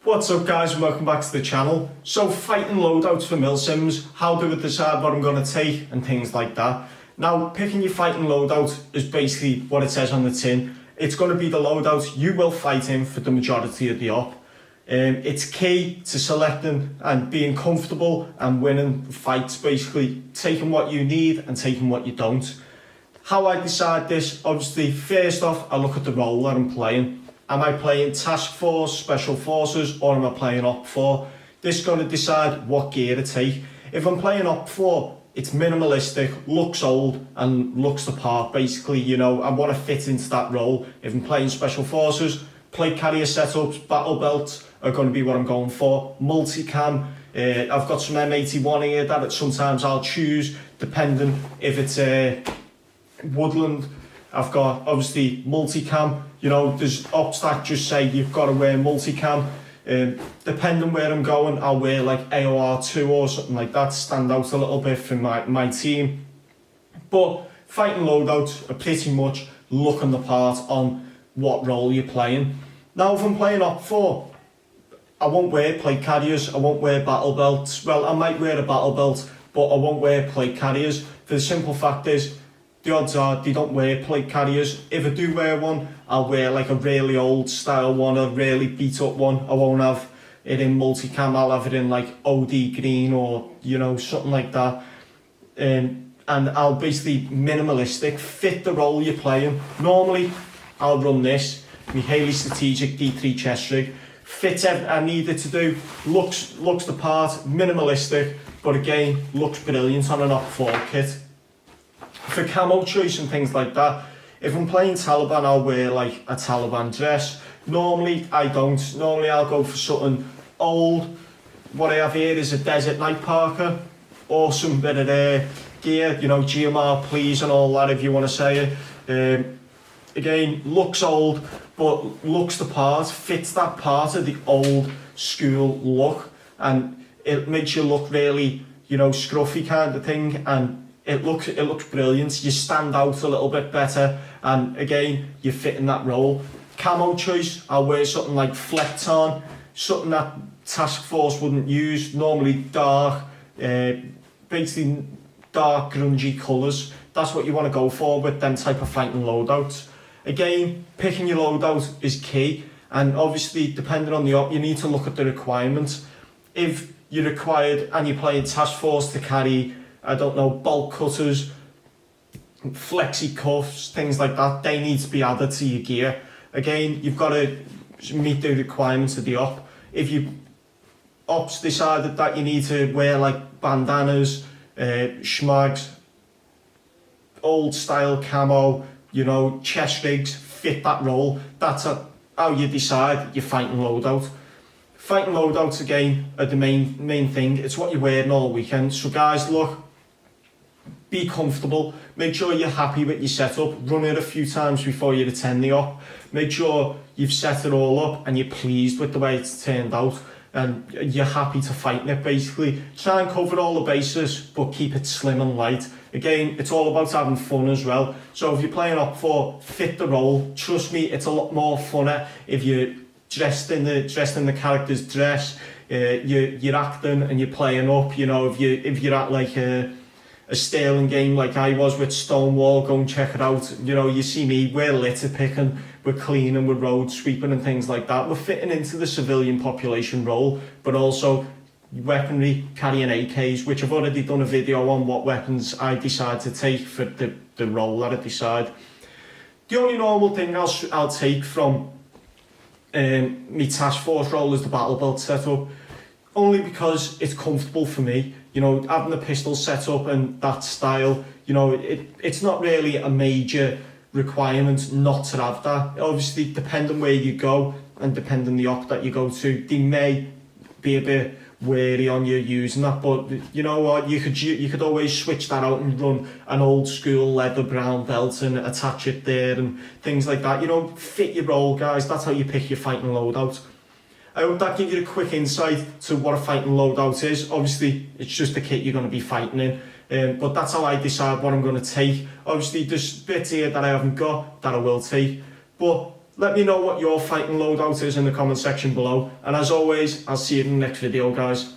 What's up guys and welcome back to the channel. So fighting loadouts for Milsims, how do I decide what I'm going to take and things like that. Now picking your fighting loadout is basically what it says on the tin. It's going to be the loadout you will fight in for the majority of the op. It's key to selecting and being comfortable and winning fights, basically taking what you need and taking what you don't. How I decide this, obviously first off I look at the role that I'm playing. Am I playing Task Force, Special Forces, or am I playing Op 4? This is going to decide what gear to take. If I'm playing Op 4, it's minimalistic, looks old, and looks the part, basically, you know, I want to fit into that role. If I'm playing Special Forces, plate carrier setups, battle belts are going to be what I'm going for. Multicam, I've got some M81 here that sometimes I'll choose, depending if it's woodland. I've got obviously multicam, you know, there's ops that just say you've got to wear multicam. Depending where I'm going, I'll wear like AOR2 or something like that, stand out a little bit for my team. But fighting loadouts are pretty much looking the part on what role you're playing. Now if I'm playing Op 4, I won't wear plate carriers, I won't wear battle belts. Well, I might wear a battle belt, but I won't wear plate carriers. For the simple fact is, the odds are they don't wear plate carriers. If I do wear one, I'll wear like a really old style one, a really beat up one. I won't have it in multicam, I'll have it in like OD green or, you know, something like that. And I'll basically minimalistic, fit the role you're playing. Normally, I'll run this, my Haley Strategic D3 chest rig. Fits everything I need it to do, looks the part, minimalistic, but again, looks brilliant on an Op 4 kit. For camo choice and things like that, if I'm playing Taliban, I'll wear like a Taliban dress. Normally I don't. Normally I'll go for something old. What I have here is a Desert Night Parker. Awesome bit of gear, you know, GMR please and all that if you want to say it. Again, looks old, but looks the part, fits that part of the old school look, and it makes you look really, you know, scruffy kind of thing, and it looks brilliant. You stand out a little bit better, and again, you fit in that role. Camo choice, I'll wear something like Flecton, something that Task Force wouldn't use. Normally dark, basically dark grungy colours. That's what you want to go for with them type of fighting loadouts. Again, picking your loadout is key, and obviously depending on the op, you need to look at the requirements. If you're required and you're playing Task Force to carry, I don't know, bolt cutters, flexi cuffs, things like that, they need to be added to your gear. Again, you've got to meet the requirements of the op. If you ops decided that you need to wear like bandanas, schmags, old style camo, you know, chest rigs, fit that role, that's how you decide your fighting loadout. Fighting loadouts again are the main thing. It's what you're wearing all weekend. So guys, look, be comfortable, make sure you're happy with your setup, run it a few times before you attend the op, make sure you've set it all up and you're pleased with the way it's turned out and you're happy to fight in it basically. Try and cover all the bases but keep it slim and light. Again, it's all about having fun as well. So if you're playing Op 4, fit the role. Trust me, it's a lot more funner if you're dressed in the character's dress, you're acting and you're playing up, you know, if you're at like a Sterling game like I was with Stonewall, go and check it out. You know, you see me, we're litter picking, we're cleaning, we're road sweeping and things like that. We're fitting into the civilian population role, but also weaponry, carrying AKs, which I've already done a video on what weapons I decide to take for the role that I decide. The only normal thing I'll take from my Task Force role is the battle belt setup, only because it's comfortable for me. You know, having the pistol set up and that style, you know, it's not really a major requirement not to have that. Obviously, depending where you go and depending the op that you go to, they may be a bit wary on you using that, but you know what, you could always switch that out and run an old school leather brown belt and attach it there and things like that. You know, fit your role, guys. That's how you pick your fighting loadout. I hope that gives you a quick insight to what a fighting loadout is. Obviously, it's just the kit you're going to be fighting in, but that's how I decide what I'm going to take. Obviously, there's bits here that I haven't got that I will take, but Let me know what your fighting loadout is in the comment section below, and as always, I'll see you in the next video, guys.